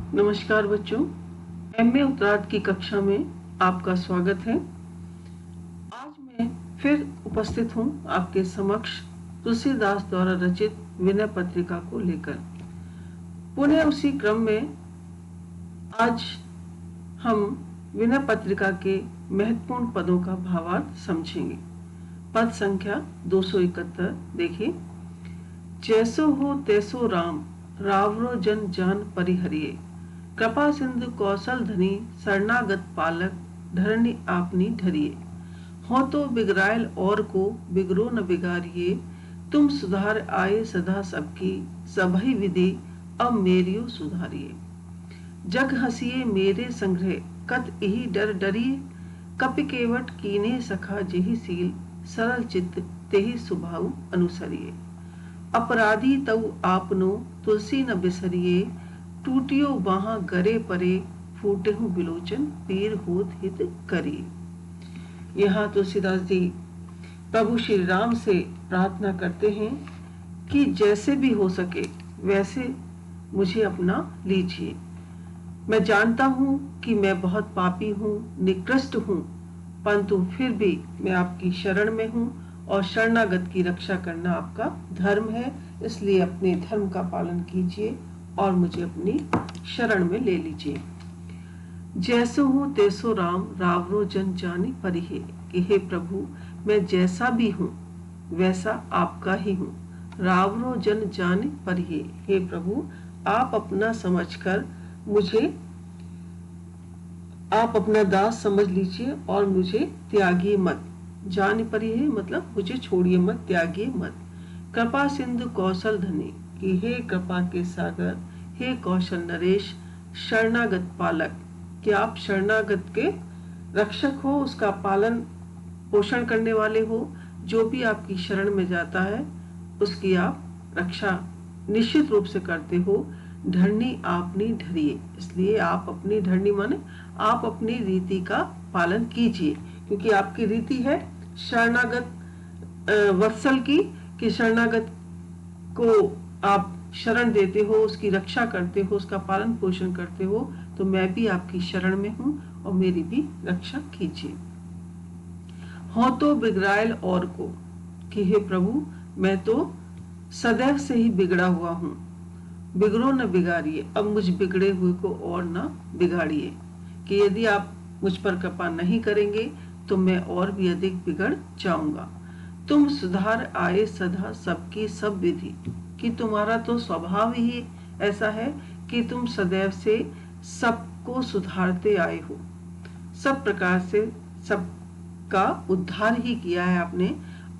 नमस्कार बच्चों, एमए उत्तरार्ध की कक्षा में आपका स्वागत है। आज मैं फिर उपस्थित हूँ आपके समक्ष तुलसीदास द्वारा रचित विनय पत्रिका को लेकर। पुनः उसी क्रम में आज हम विनय पत्रिका के महत्वपूर्ण पदों का भावार्थ समझेंगे। पद संख्या 271 देखिए। जैसो हो तैसो राम, रावरो जन जान परिहरिये। कृपा सिंधु कौशल धनी, शरणागत पालक, धरणी आपनी धरिये। हो तो बिगड़ायल और को, बिगड़ो न बिगाड़िए। तुम सुधार आए सदा सबकी, सबही विधि अब मेरियो सुधारिये। जग हसिये मेरे संग्रह, कत यही डर डरिए। कपि केवट कीने सखा जेहि सील, सरल चित्त तेहि स्वभाव अनुसरिये। अपराधी तऊ आपनो, तुलसी न बिसरिए। टूटियो बाहा गरे परे, फूटे हूँ बिलोचन, पीर होत हित करिए। यहाँ तुलसीदास जी प्रभु श्री राम से प्रार्थना करते हैं कि जैसे भी हो सके वैसे मुझे अपना लीजिए। मैं जानता हूँ कि मैं बहुत पापी हूँ, निकृष्ट हूँ, परंतु फिर भी मैं आपकी शरण में हूँ और शरणागत की रक्षा करना आपका धर्म है। इसलिए अपने धर्म का पालन कीजिए और मुझे अपनी शरण में ले लीजिए। जैसो हूँ तैसो राम, रावरो जन जानी परिहे। कि हे प्रभु, मैं जैसा भी हूँ वैसा आपका ही हूँ। रावरो जन जानी परिहे। हे प्रभु, आप अपना समझकर मुझे, आप अपना दास समझ लीजिए और मुझे त्यागिए मत। जान परिहे मतलब मुझे छोड़िए मत, त्यागिए मत। कृपा सिंधु कौशल धनी, कि हे कृपा के सागर, हे कौशल नरेश, शरणागत पालक, कि आप शरणागत के रक्षक हो, उसका पालन पोषण करने वाले हो। जो भी आपकी शरण में जाता है उसकी आप रक्षा निश्चित रूप से करते हो। धरनी आपनी धरिए, इसलिए आप अपनी धरनी माने आप अपनी रीति का पालन कीजिए, क्योंकि आपकी रीति है शरणागत वत्सल की, कि शरणागत को आप शरण देते हो, उसकी रक्षा करते हो, उसका पालन पोषण करते हो। तो मैं भी आपकी शरण में हूँ और मेरी भी रक्षा कीजिए। हो तो बिगड़ायल और को, कि हे प्रभु, मैं तो सदैव से ही बिगड़ा हुआ हूँ। बिगड़ो न बिगाड़िए, अब मुझ बिगड़े हुए को और न बिगाड़िए। कि यदि आप मुझ पर कृपा नहीं करेंगे तो मैं और भी अधिक बिगड़ जाऊंगा। तुम सुधार आए सदा सबकी सब विधि, कि तुम्हारा तो स्वभाव ही ऐसा है कि तुम सदैव से सबको सुधारते आए हो। सब प्रकार से सबका उद्धार ही किया है आपने।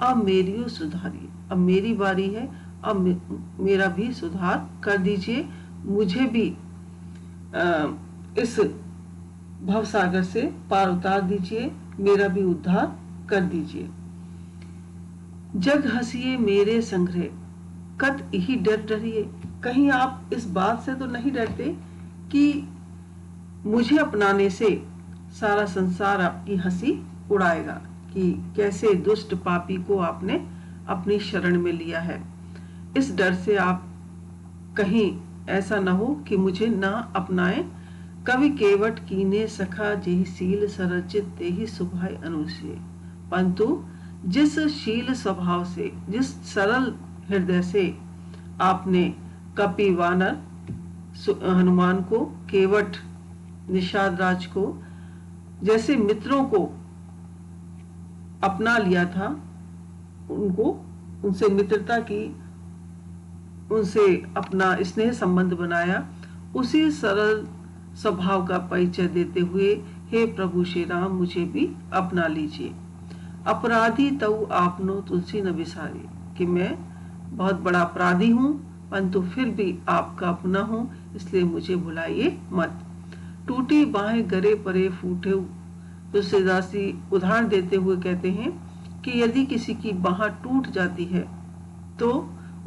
अब मेरी सुधारिए, अब मेरी बारी है, अब मेरा भी सुधार कर दीजिए। मुझे भी इस भवसागर से पार उतार दीजिए, मेरा भी उद्धार कर दीजिए। जग हंसिए मेरे संग्रह, कत ही डर डरिए। कहीं आप इस बात से तो नहीं डरते कि मुझे अपनाने से सारा संसार आपकी हंसी उड़ाएगा, कि कैसे दुष्ट पापी को आपने अपनी शरण में लिया है। इस डर से आप कहीं ऐसा ना हो कि मुझे ना अपनाए। कवि केवट कीने सखा जेहि सील, सरचित तेहि सुभाय अनुसरिये। परंतु जिस शील स्वभाव से, जिस सरल हृदय से आपने कपि वानर हनुमान को, केवट निषाद राज को जैसे मित्रों को अपना लिया था, उनको उनसे मित्रता की, उनसे अपना स्नेह संबंध बनाया, उसी सरल स्वभाव का परिचय देते हुए हे प्रभु श्री राम, मुझे भी अपना लीजिए। अपराधी तऊ आपनो, तुलसी न बिसारी। कि मैं बहुत बड़ा अपराधी हूँ, परंतु फिर भी आपका अपना हूँ, इसलिए मुझे भुलाइए मत। टूटी बाहें गरे परे फूटे। तुलसीदास जी उदाहरण देते हुए कहते हैं कि यदि किसी की बाह टूट जाती है तो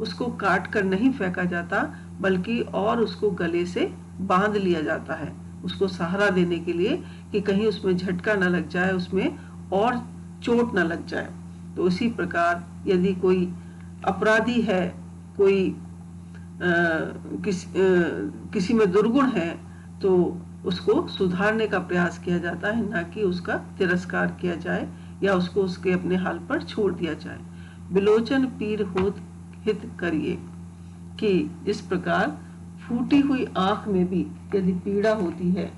उसको काट कर नहीं फेंका जाता, बल्कि और उसको गले से बांध लिया जाता है, उसको सहारा देने के लिए, कि कहीं उसमें झटका न लग जाए, उसमें और चोट न लग जाए। तो उसी प्रकार यदि कोई अपराधी है, कोई किसी में दुर्गुण है, तो उसको सुधारने का प्रयास किया जाता है, ना कि उसका तिरस्कार किया जाए या उसको उसके अपने हाल पर छोड़ दिया जाए। बिलोचन पीर होत हित करिए, कि इस प्रकार फूटी हुई आंख में भी यदि पीड़ा होती है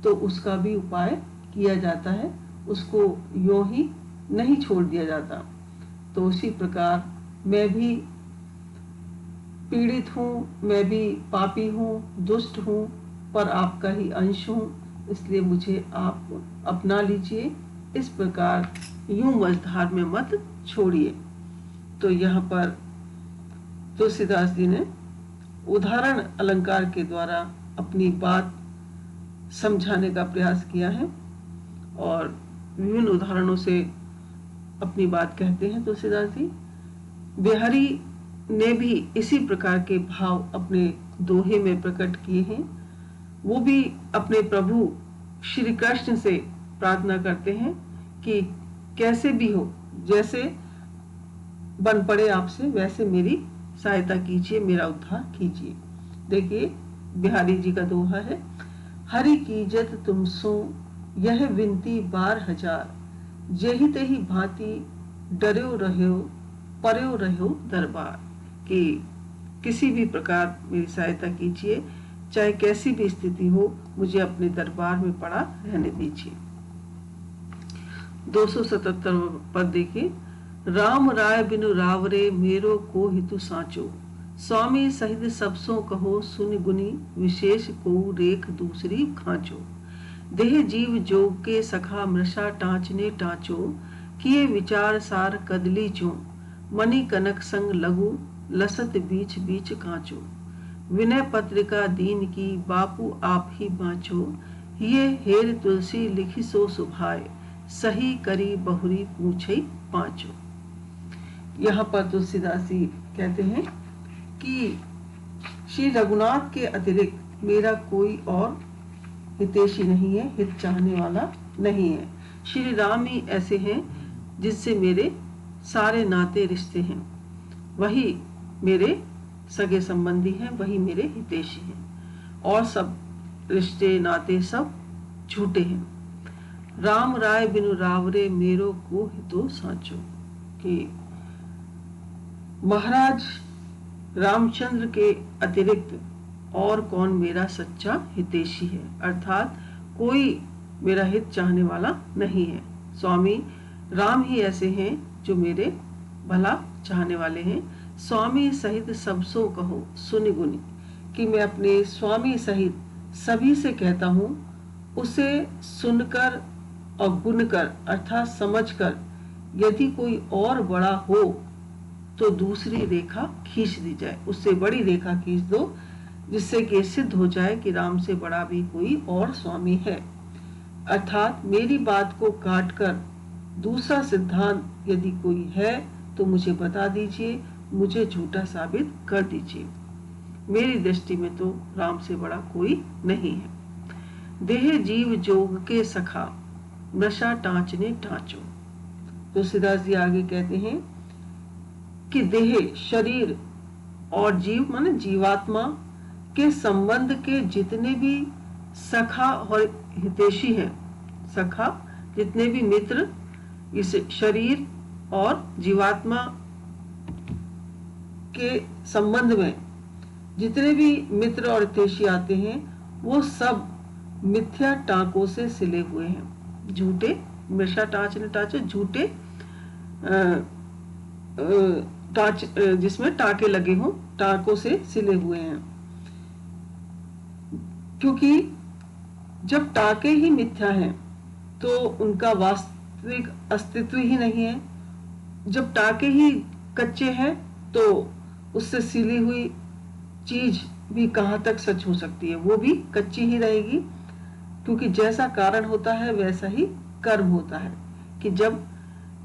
तो उसका भी उपाय किया जाता है, उसको यूं ही नहीं छोड़ दिया जाता। तो उसी प्रकार मैं भी पीड़ित हूँ, मैं भी पापी हूँ, दुष्ट हूँ, पर आपका ही अंश हूँ, इसलिए मुझे आप अपना लीजिए। इस प्रकार यूं मझधार में मत छोड़िए। तो यहाँ पर तुलसीदास जी ने उदाहरण अलंकार के द्वारा अपनी बात समझाने का प्रयास किया है और विभिन्न उदाहरणों से अपनी बात कहते हैं तुलसीदास जी। बिहारी ने भी इसी प्रकार के भाव अपने दोहे में प्रकट किए हैं। वो भी अपने प्रभु श्री कृष्ण से प्रार्थना करते हैं कि कैसे भी हो, जैसे बन पड़े आपसे वैसे मेरी सहायता कीजिए, मेरा उद्धार कीजिए। देखिए बिहारी जी का दोहा है, हरि कीजत तुम सो यह विनती बार हजार, जेहि तेहि भांति डर्यो रहो पर्यो रहो दरबार, कि किसी भी प्रकार मेरी सहायता कीजिए, चाहे कैसी भी स्थिति हो, मुझे अपने दरबार में पड़ा रहने दीजिए। 277 पद देखिए, राम राय बिनु रावरे मेरो को हितु साचो, स्वामी सहित सबसो कहो सुन गुनी, विशेष को रेख दूसरी खांचो। देह जीव जोग के सखा मृषा टाँचने टाँचो, किए विचार सार कदली चो, मणि कनक संग लघु लसत बीच बीच कांचो। विनय पत्रिका दीन की बापू आप ही बाँचो, ये हेर तुलसी लिखी सो सुभाए, सही करी बहुरी पूछे पाँचो। यहाँ पर तुलसीदास जी कहते हैं कि श्री रघुनाथ के अतिरिक्त मेरा कोई और हितैषी नहीं है, हित चाहने वाला नहीं है। श्री राम ही ऐसे हैं जिससे मेरे सारे नाते रिश्ते हैं, वही मेरे सगे संबंधी हैं, वही मेरे हितैषी हैं, और सब रिश्ते नाते सब झूठे हैं। राम राय बिनु रावरे मेरो को हितो साचो, कि महाराज रामचंद्र के अतिरिक्त और कौन मेरा सच्चा हितैषी है, अर्थात कोई मेरा हित चाहने वाला नहीं है। स्वामी राम ही ऐसे हैं जो मेरे भला चाहने वाले हैं। स्वामी सहित सबसो कहो सुनि गुनी, कि मैं अपने स्वामी सहित सभी से कहता हूँ, उसे सुनकर और गुणकर अर्थात समझकर यदि कोई और बड़ा हो तो दूसरी रेखा खींच दी जाए, उससे बड़ी रेखा खींच दो, जिससे कि सिद्ध हो जाए कि राम से बड़ा भी कोई और स्वामी है। अर्थात मेरी बात को काटकर दूसरा सिद्धांत यदि कोई है तो मुझे बता दीजिए, मुझे झूठा साबित कर दीजिए। मेरी दृष्टि में तो राम से बड़ा कोई नहीं है। देह जीव जोग के सखा मृषा टाँचने टाँचो। तुलसीदास जी आगे कहते हैं कि देह शरीर और जीव माने जीवात्मा के संबंध के जितने भी सखा और हितैषी हैं, सखा जितने भी मित्र इस शरीर और जीवात्मा के संबंध में जितने भी मित्र और हितैषी आते हैं, वो सब मिथ्या टाकों से सिले हुए हैं, झूठे मृषा टाँचने टाँचो, झूठे टाँच जिसमें टाके लगे हों, टाकों से सिले हुए हैं। क्योंकि जब टाके ही मिथ्या हैं तो उनका वास्तविक अस्तित्व ही नहीं है। जब टाके ही कच्चे हैं तो उससे सिली हुई चीज भी कहाँ तक सच हो सकती है, वो भी कच्ची ही रहेगी। क्योंकि जैसा कारण होता है वैसा ही कर्म होता है, कि जब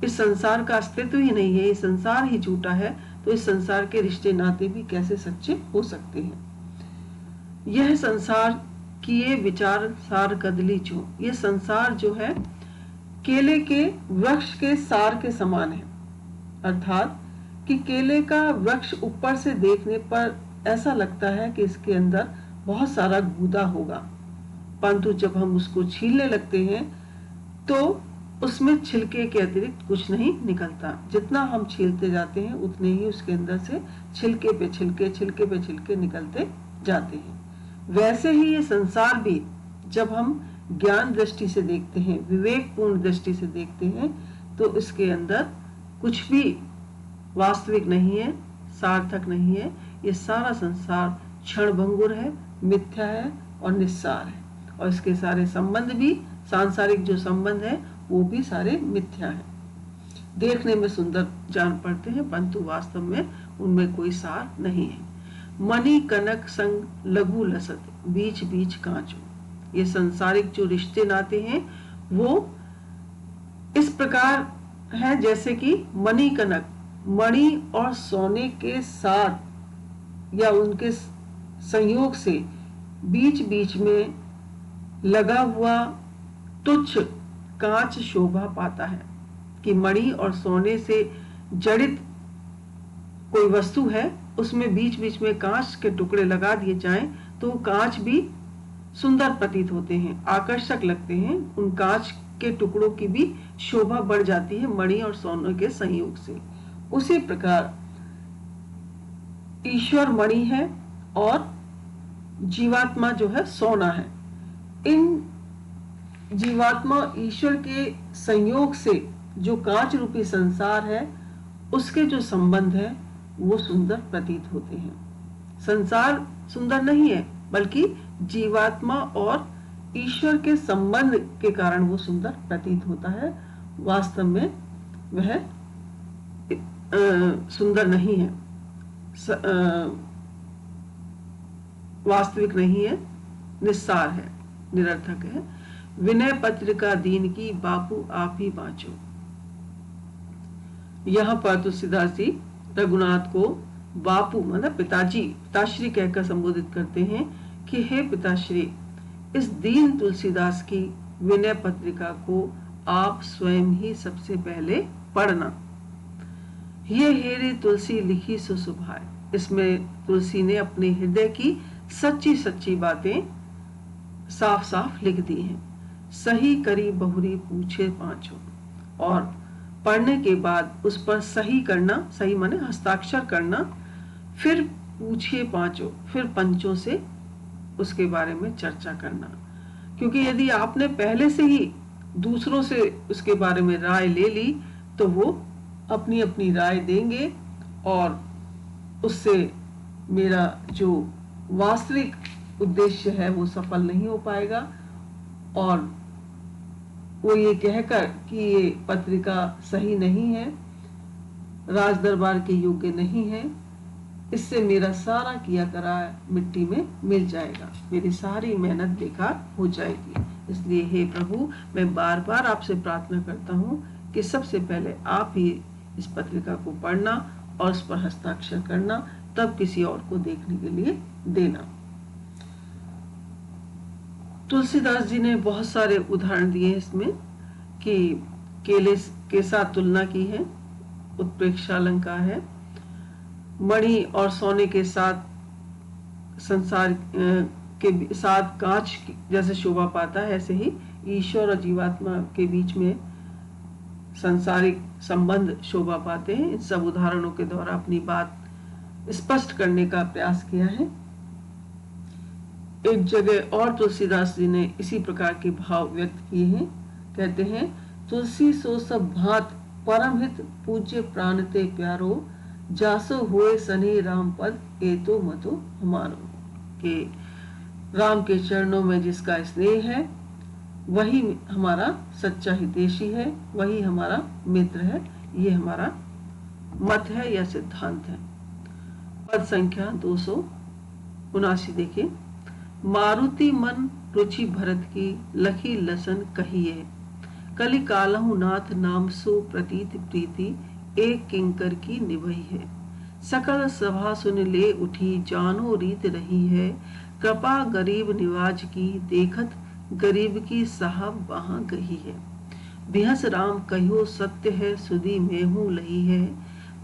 इस संसार का अस्तित्व ही नहीं है, इस संसार ही झूठा है, तो इस संसार के रिश्ते नाते भी कैसे सच्चे हो सकते हैं। यह संसार किए विचार सार कदली चो, ये संसार जो है केले के वृक्ष के सार के समान है। अर्थात कि केले का वृक्ष ऊपर से देखने पर ऐसा लगता है कि इसके अंदर बहुत सारा गूदा होगा, परंतु जब हम उसको छीलने लगते हैं तो उसमें छिलके के अतिरिक्त कुछ नहीं निकलता। जितना हम छीलते जाते हैं उतने ही उसके अंदर से छिलके पे छिलके निकलते जाते हैं। वैसे ही ये संसार भी जब हम ज्ञान दृष्टि से देखते हैं, विवेकपूर्ण दृष्टि से देखते हैं, तो इसके अंदर कुछ भी वास्तविक नहीं है, सार्थक नहीं है। ये सारा संसार क्षणभंगुर है, मिथ्या है और निस्सार है। और इसके सारे संबंध भी, सांसारिक जो संबंध है वो भी सारे मिथ्या है। देखने में सुंदर जान पड़ते हैं परंतु वास्तव में उनमें कोई सार नहीं है। मणि कनक संग लघु लसत, बीच बीच कांचो। ये सांसारिक जो रिश्ते नाते हैं वो इस प्रकार है जैसे कि मणि कनक, मणि और सोने के साथ या उनके संयोग से बीच बीच में लगा हुआ तुच्छ कांच शोभा पाता है। कि मणि और सोने से जड़ित कोई वस्तु है, उसमें बीच बीच में कांच के टुकड़े लगा दिए जाएं तो कांच भी सुंदर प्रतीत होते हैं, आकर्षक लगते हैं। उन कांच के टुकड़ों की भी शोभा बढ़ जाती है मणि और सोने के संयोग से। उसी प्रकार ईश्वर मणि है और जीवात्मा जो है सोना है। इन जीवात्मा ईश्वर के संयोग से जो कांच रूपी संसार है उसके जो संबंध है वो सुंदर प्रतीत होते हैं। संसार सुंदर नहीं है बल्कि जीवात्मा और ईश्वर के संबंध के कारण वो सुंदर प्रतीत होता है। वास्तव में वह सुंदर नहीं है, वास्तविक नहीं है, निस्सार है, निरर्थक है। विनय पत्रिका दीन की बापू आप ही बाँचो। यहाँ पर तुलसीदास जी रघुनाथ को बापू मतलब पिताजी, पिताश्री कहकर संबोधित करते हैं कि हे पिताश्री, इस दीन तुलसीदास की विनय पत्रिका को आप स्वयं ही सबसे पहले पढ़ना। ये हेरी तुलसी लिखी सो सुभाए। इसमें तुलसी ने अपने हृदय की सच्ची सच्ची बातें साफ साफ लिख दी हैं। सही करी बहुरी पूछे पांचों। और पढ़ने के बाद उस पर सही करना, सही माने हस्ताक्षर करना, फिर पूछिए पांचों, फिर पंचों से उसके बारे में चर्चा करना। क्योंकि यदि आपने पहले से ही दूसरों से उसके बारे में राय ले ली तो वो अपनी अपनी राय देंगे और उससे मेरा जो वास्तविक उद्देश्य है वो सफल नहीं हो पाएगा। और वो ये कहकर कि ये पत्रिका सही नहीं है, राज दरबार के योग्य नहीं है, इससे मेरा सारा किया करा मिट्टी में मिल जाएगा, मेरी सारी मेहनत बेकार हो जाएगी। इसलिए हे प्रभु, मैं बार बार आपसे प्रार्थना करता हूँ कि सबसे पहले आप ही इस पत्रिका को पढ़ना और उस पर हस्ताक्षर करना, तब किसी और को देखने के लिए देना। तुलसीदास जी ने बहुत सारे उदाहरण दिए इसमें कि केले के साथ तुलना की है, उत्प्रेक्षा अलंकार है। मणि और सोने के साथ संसार के साथ कांच जैसे शोभा पाता है, ऐसे ही ईश्वर और जीवात्मा के बीच में सांसारिक संबंध शोभा पाते हैं। इन सब उदाहरणों के द्वारा अपनी बात स्पष्ट करने का प्रयास किया है। एक जगह और तुलसीदास जी ने इसी प्रकार के भाव व्यक्त किए हैं। कहते हैं, तुलसी सो सब भांत परम हित पूज्य प्राण ते प्यारो, जासो हुए सनी राम पद ए तो मतो हमारो। कि राम के चरणों में जिसका स्नेह है वही हमारा सच्चा हितैषी है, वही हमारा मित्र है। ये हमारा मत है या सिद्धांत है। पद संख्या 279 देखिए। मारुति मन रुचि भरत की लखी लसन कहिए, कलि कालहु नाथ नाम सो प्रतीत प्रीति, एक किंकर की निभई है। सकल सभा सुन ले उठी, जानो रीत रही है, कृपा गरीब निवाज की, देखत गरीब की साहब वहां गही है। बिहस राम कहो सत्य है, सुधी मेहू लही है,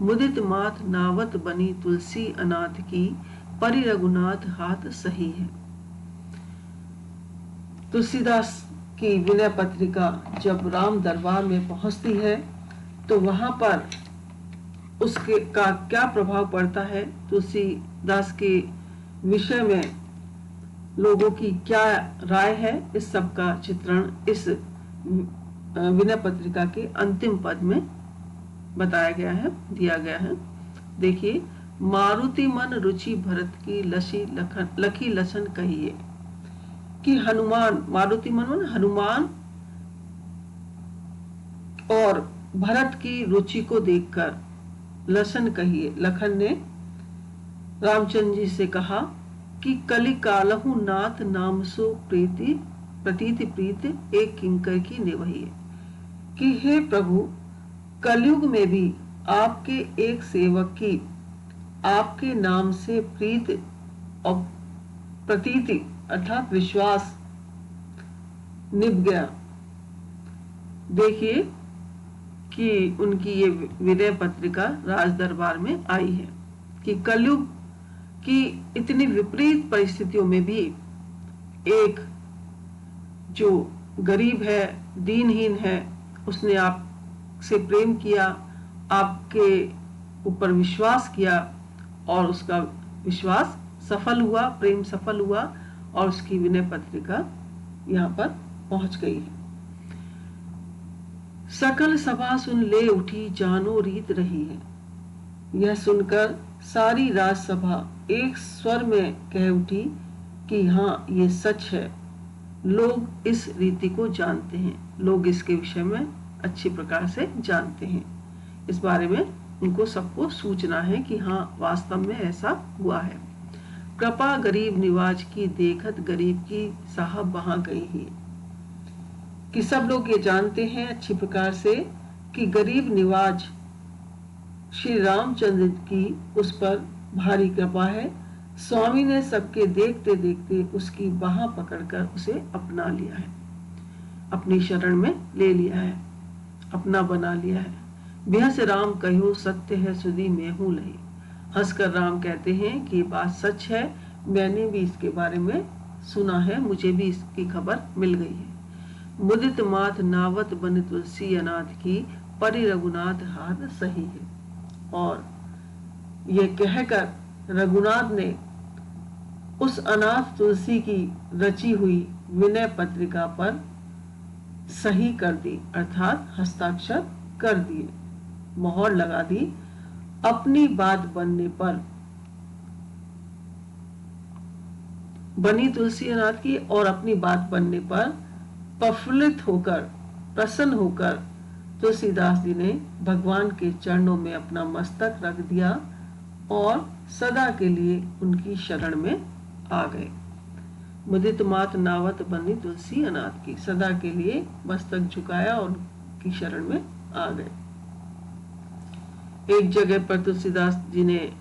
मुदित मात नावत बनी तुलसी अनाथ की, परि रघुनाथ हाथ सही है। तुलसीदास की विनय पत्रिका जब राम दरबार में पहुंचती है तो वहां पर उसके का क्या प्रभाव पड़ता है, तुलसीदास के विषय में लोगों की क्या राय है, इस सब का चित्रण इस विनय पत्रिका के अंतिम पद में बताया गया है, दिया गया है। देखिए, मारुति मन रुचि भरत की लखी लसन कहिए कि हनुमान, मारुति मन हनुमान और भरत की रुचि को देखकर लसन कहिए। लखन ने रामचंद्र जी से कहा कि कलि कालहु नाथ नाम सो प्रीति प्रतीति प्रीत एक किंकर की निवहिए, कि हे प्रभु, कलयुग में भी आपके एक सेवक की आपके नाम से प्रीत और प्रतीति अर्थात विश्वास निभ गया। देखिए कि उनकी ये विनय पत्रिका राज दरबार में आई है कि कलयुग की इतनी विपरीत परिस्थितियों में भी एक जो गरीब है, दीनहीन है, उसने आपसे प्रेम किया, आपके ऊपर विश्वास किया और उसका विश्वास सफल हुआ, प्रेम सफल हुआ और उसकी विनय पत्रिका यहाँ पर पहुंच गई है। सकल सभा सुन ले उठी जानो रीत रही है। यह सुनकर सारी राजसभा एक स्वर में कह उठी कि हाँ, ये सच है। लोग इस रीति को जानते हैं, लोग इसके विषय में अच्छी प्रकार से जानते हैं, इस बारे में उनको सबको सूचना है कि हाँ, वास्तव में ऐसा हुआ है। कृपा गरीब निवाज की देखत गरीब की साहब वहां गई ही, कि सब लोग ये जानते हैं अच्छी प्रकार से कि गरीब निवाज श्री रामचंद्र की उस पर भारी कृपा है। स्वामी ने सबके देखते देखते उसकी बाह पकड़कर उसे अपना लिया है, अपनी शरण में ले लिया है, अपना बना लिया है। बेहस राम कहो सत्य है सुधी मैं हूं लही। हंसकर राम कहते हैं कि ये बात सच है, मैंने भी इसके बारे में सुना है, मुझे भी इसकी खबर मिल गई है। मुदित मात नावत बन तुलसी अनाथ की परि रघुनाथ हाथ सही है। और ये कहकर रघुनाथ ने उस अनाथ तुलसी की रची हुई विनय पत्रिका पर सही कर दी, अर्थात हस्ताक्षर कर दिए, मोहर लगा दी। अपनी बात बनने पर बनी तुलसी अनाथ की और अपनी बात बनने पर प्रफुल्लित होकर, प्रसन्न होकर तुलसीदास जी ने भगवान के चरणों में अपना मस्तक रख दिया और सदा के लिए उनकी शरण में आ गए। मुदित मात नावत बनी तुलसी अनाथ की, सदा के लिए मस्तक झुकाया और उनकी शरण में आ गए। एक जगह पर तुलसीदास जी ने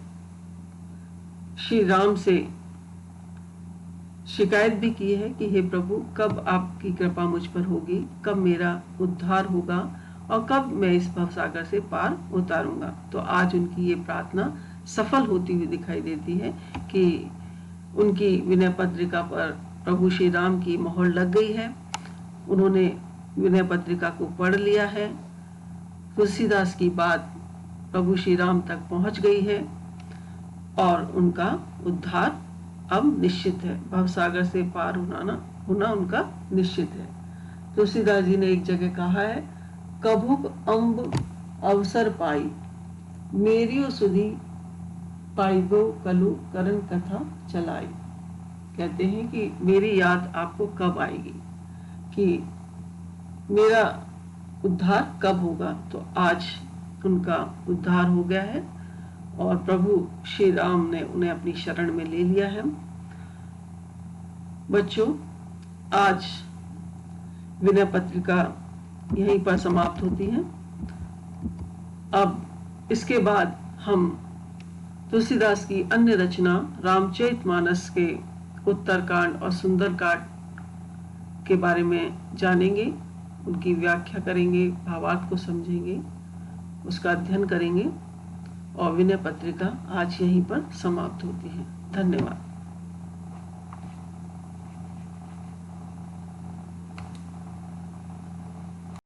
श्री राम से शिकायत भी की है कि हे प्रभु, कब आपकी कृपा मुझ पर होगी, कब मेरा उद्धार होगा और कब मैं इस भवसागर से पार उतारूंगा। तो आज उनकी ये प्रार्थना सफल होती हुई दिखाई देती है कि उनकी विनय पत्रिका पर प्रभु श्री राम की मोहर लग गई है, उन्होंने विनय पत्रिका को पढ़ लिया है, तुलसीदास की बात प्रभु श्री राम तक पहुंच गई है और उनका उद्धार अब निश्चित है, भवसागर से पार होना उनका निश्चित है। तुलसीदास जी ने एक जगह कहा है, कभुक अम्ब अवसर पाई मेरियो सुधी पाइबो कलु करण कथा चलाई। कहते हैं कि मेरी याद आपको कब आएगी, कि मेरा उद्धार कब होगा। तो आज उनका उद्धार हो गया है और प्रभु श्री राम ने उन्हें अपनी शरण में ले लिया है। बच्चों, आज विनय पत्रिका यहीं पर समाप्त होती है। अब इसके बाद हम तुलसीदास की अन्य रचना रामचरितमानस के उत्तरकांड और सुंदरकांड के बारे में जानेंगे, उनकी व्याख्या करेंगे, भावार्थ को समझेंगे, उसका अध्ययन करेंगे और विनय पत्रिका आज यहीं पर समाप्त होती है। धन्यवाद।